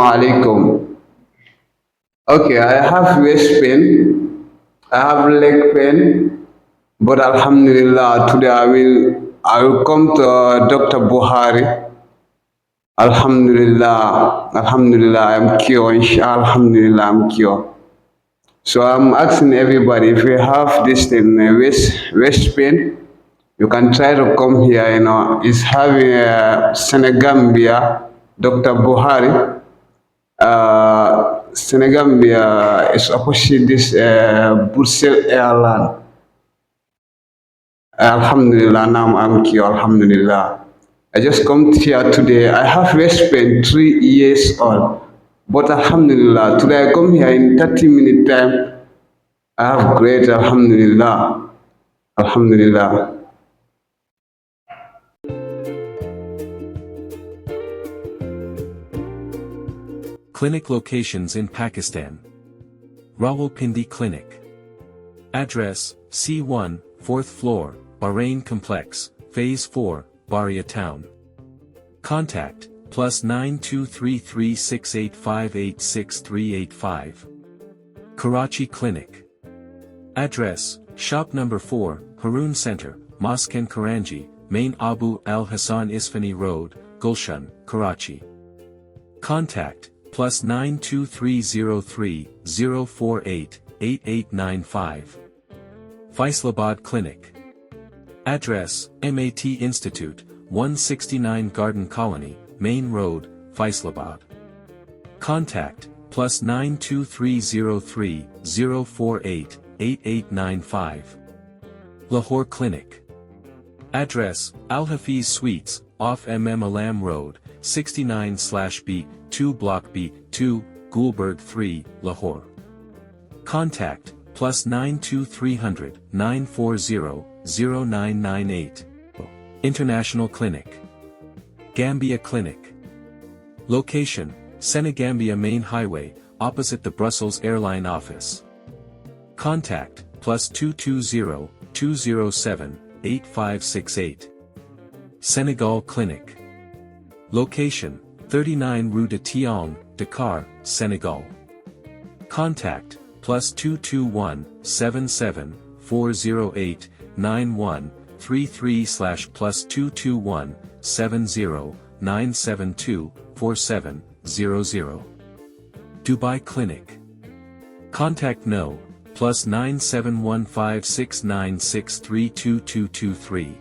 alaikum. Okay, I have waist pain, I have leg pain, but Alhamdulillah, today I will come to Dr. Buhari. Alhamdulillah, I'm cured. Inshallah, Alhamdulillah, I'm cured. So I'm asking everybody if you have this thing, waist pain, you can try to come here. It's having Senegambia, Dr. Buhari. Senegambia is opposite this Brussels airline. Alhamdulillah, now I'm here. Alhamdulillah. I just come here today. I have waist pain, 3 years old. But Alhamdulillah, today I come here in 30-minute time. I have great Alhamdulillah. Alhamdulillah. Clinic locations in Pakistan. Rawalpindi Clinic. Address, C1, 4th floor, Bahrain Complex, Phase 4, Baria Town. Contact, +923368586385. Karachi Clinic. Address, Shop Number 4, Haroon Center, Mosque and Karanji, Main Abu Al Hassan Isfani Road, Gulshan, Karachi. Contact, +92303-048-8895. Faisalabad Clinic. Address, MAT Institute, 169 Garden Colony, Main Road, Faisalabad. Contact, +92303-048-8895. Lahore Clinic. Address, Al Hafiz Suites, off Alam Road, 69/B, 2 Block B, 2, Gulberg 3, Lahore. Contact, +92300 940 0998. International Clinic. Gambia Clinic. Location, Senegambia Main Highway, opposite the Brussels Airline Office. Contact, +220 207 8568. Senegal Clinic. Location, 39 Rue de Tiong, Dakar, Senegal. Contact, +221 77 408 9133/+221 70 972 4700. Dubai Clinic. Contact No, +9715696322223.